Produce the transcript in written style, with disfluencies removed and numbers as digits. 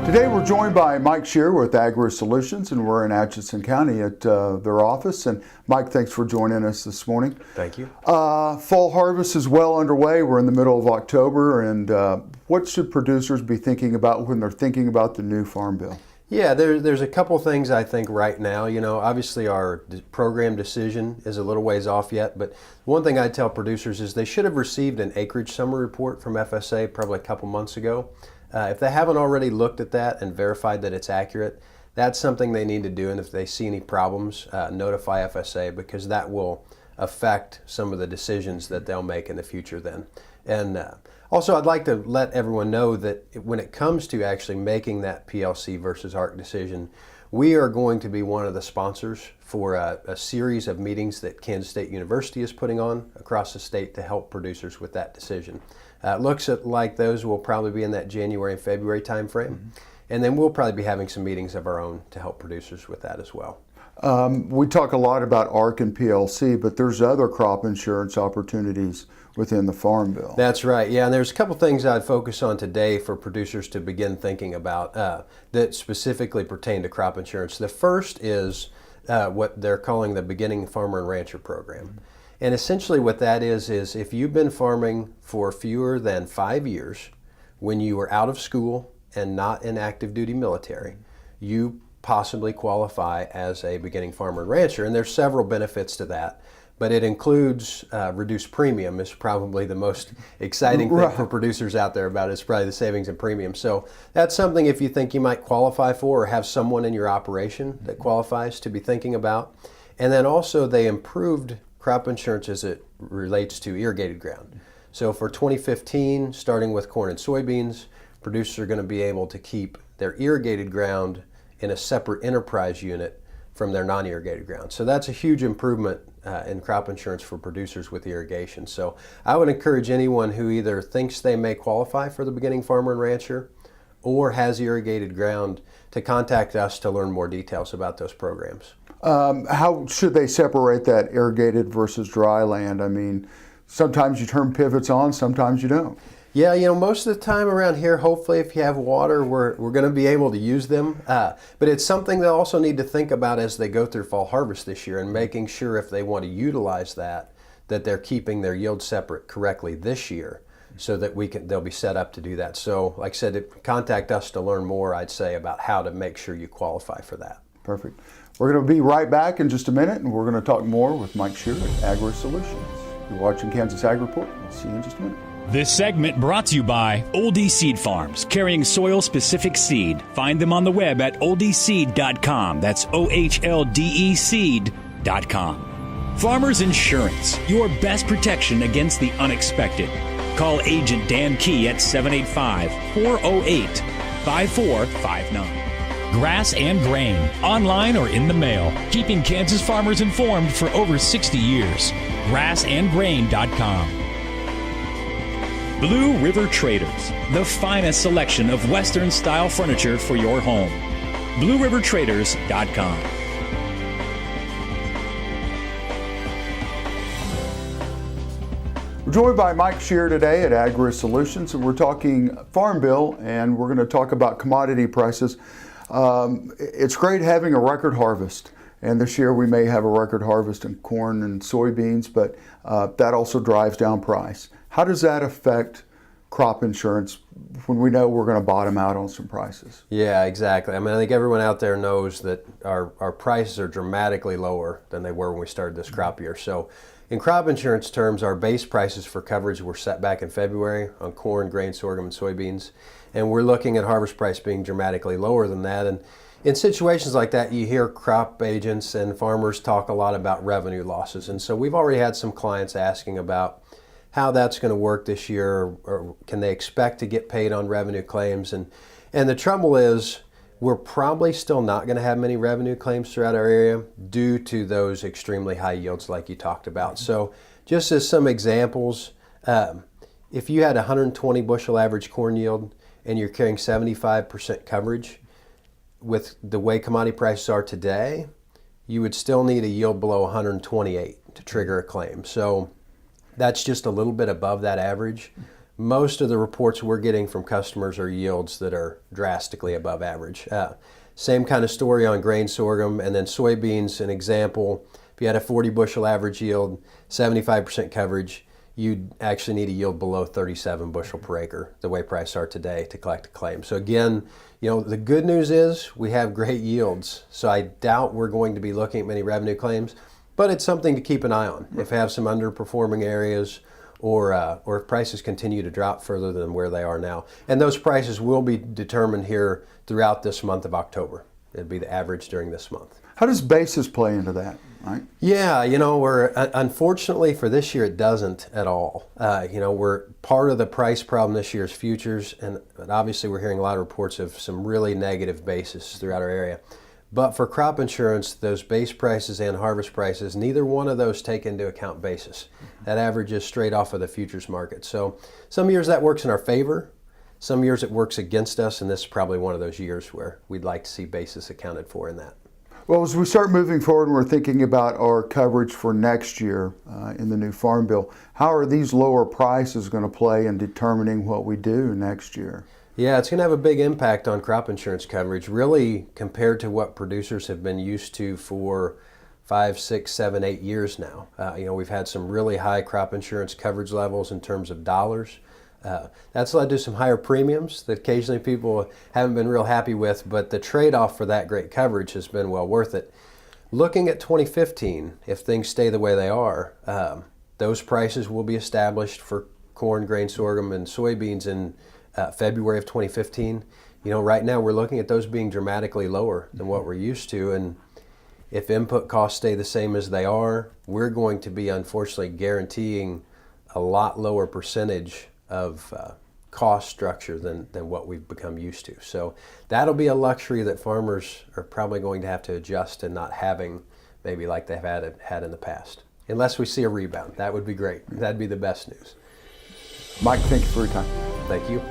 Today we're joined by Mike Scherer with AgriSolutions, and we're in Atchison County at their office. And Mike, thanks for joining us this morning. Thank you. Fall harvest is well underway. We're in the middle of October, and what should producers be thinking about when they're thinking about the new Farm Bill? Yeah, there's a couple things I think right now. You know, obviously our program decision is a little ways off yet, but one thing I'd tell producers is they should have received an acreage summary report from FSA probably a couple months ago. If they haven't already looked at that and verified that it's accurate, that's something they need to do. And if they see any problems, notify FSA, because that will affect some of the decisions that they'll make in the future then. And also, I'd like to let everyone know that when it comes to actually making that PLC versus ARC decision, we are going to be one of the sponsors for a series of meetings that Kansas State University is putting on across the state to help producers with that decision. It looks like those will probably be in that January and February timeframe. Mm-hmm. And then we'll probably be having some meetings of our own to help producers with that as well. We talk a lot about ARC and PLC, but there's other crop insurance opportunities within the Farm Bill. That's right, yeah, and there's a couple things I'd focus on today for producers to begin thinking about that specifically pertain to crop insurance. The first is what they're calling the Beginning Farmer and Rancher Program. Mm-hmm. And essentially what that is if you've been farming for fewer than 5 years, when you were out of school and not in active duty military, you possibly qualify as a beginning farmer and rancher. And there's several benefits to that, but it includes reduced premium is probably the most exciting thing for producers out there about it. It's probably the savings in premium. So that's something if you think you might qualify for or have someone in your operation that qualifies to be thinking about. And then also they improved crop insurance as it relates to irrigated ground. So for 2015, starting with corn and soybeans, producers are going to be able to keep their irrigated ground in a separate enterprise unit from their non-irrigated ground. So that's a huge improvement in crop insurance for producers with irrigation. So I would encourage anyone who either thinks they may qualify for the Beginning Farmer and Rancher or has irrigated ground to contact us to learn more details about those programs. How should they separate that irrigated versus dry land? I mean, sometimes you turn pivots on, sometimes you don't. Yeah, you know, most of the time around here, hopefully if you have water, we're going to be able to use them. But it's something they also need to think about as they go through fall harvest this year and making sure if they want to utilize that they're keeping their yield separate correctly this year so that they'll be set up to do that. So like I said, contact us to learn more, I'd say, about how to make sure you qualify for that. Perfect. We're going to be right back in just a minute, and we're going to talk more with Mike Scherer at AgriSolutions. You're watching kansasAGreport. We'll see you in just a minute. This segment brought to you by Oldie Seed Farms, carrying soil-specific seed. Find them on the web at oldieseed.com. That's OHLDE seed.com. Farmers Insurance, your best protection against the unexpected. Call Agent Dan Key at 785-408-5459. Grass and Grain, online or in the mail, keeping Kansas farmers informed for over 60 years. grassandgrain.com. Blue River Traders, the finest selection of Western-style furniture for your home. BlueRiverTraders.com. We're joined by Mike Scherer today at AgriSolutions, and we're talking Farm Bill, and we're going to talk about commodity prices. It's great having a record harvest, and this year we may have a record harvest in corn and soybeans, but that also drives down price. How does that affect crop insurance when we know we're going to bottom out on some prices? Yeah, exactly. I mean, I think everyone out there knows that our prices are dramatically lower than they were when we started this crop year. So in crop insurance terms, our base prices for coverage were set back in February on corn, grain, sorghum, and soybeans. And we're looking at harvest price being dramatically lower than that. And in situations like that, you hear crop agents and farmers talk a lot about revenue losses. And so we've already had some clients asking about how that's going to work this year, or can they expect to get paid on revenue claims? And the trouble is, we're probably still not going to have many revenue claims throughout our area due to those extremely high yields like you talked about. So just as some examples, if you had 120 bushel average corn yield and you're carrying 75% coverage, with the way commodity prices are today, you would still need a yield below 128 to trigger a claim. So that's just a little bit above that average. most of the reports we're getting from customers are yields that are drastically above average. Same kind of story on grain sorghum, and then soybeans, an example. If you had a 40 bushel average yield, 75% coverage, you'd actually need a yield below 37 bushel per acre, the way prices are today, to collect a claim. So again, the good news is we have great yields, so I doubt we're going to be looking at many revenue claims, but it's something to keep an eye on. If we have some underperforming areas, or if prices continue to drop further than where they are now. And those prices will be determined here throughout this month of October. It'd be the average during this month. How does basis play into that, right? Yeah, we're unfortunately for this year it doesn't at all. We're part of the price problem this year is futures, and obviously we're hearing a lot of reports of some really negative basis throughout our area. But for crop insurance, those base prices and harvest prices, neither one of those take into account basis. That averages straight off of the futures market. So some years that works in our favor, some years it works against us, and this is probably one of those years where we'd like to see basis accounted for in that. Well, as we start moving forward and we're thinking about our coverage for next year in the new Farm Bill, how are these lower prices going to play in determining what we do next year? Yeah, it's going to have a big impact on crop insurance coverage, really compared to what producers have been used to for 5, 6, 7, 8 years now. We've had some really high crop insurance coverage levels in terms of dollars. That's led to some higher premiums that occasionally people haven't been real happy with, but the trade-off for that great coverage has been well worth it. Looking at 2015, if things stay the way they are, those prices will be established for corn, grain, sorghum, and soybeans in February of 2015. Right now we're looking at those being dramatically lower than what we're used to, and if input costs stay the same as they are, we're going to be unfortunately guaranteeing a lot lower percentage of cost structure than what we've become used to. So that'll be a luxury that farmers are probably going to have to adjust to not having maybe like they've had in the past. Unless we see a rebound. That would be great. That'd be the best news. Mike, thank you for your time. Thank you.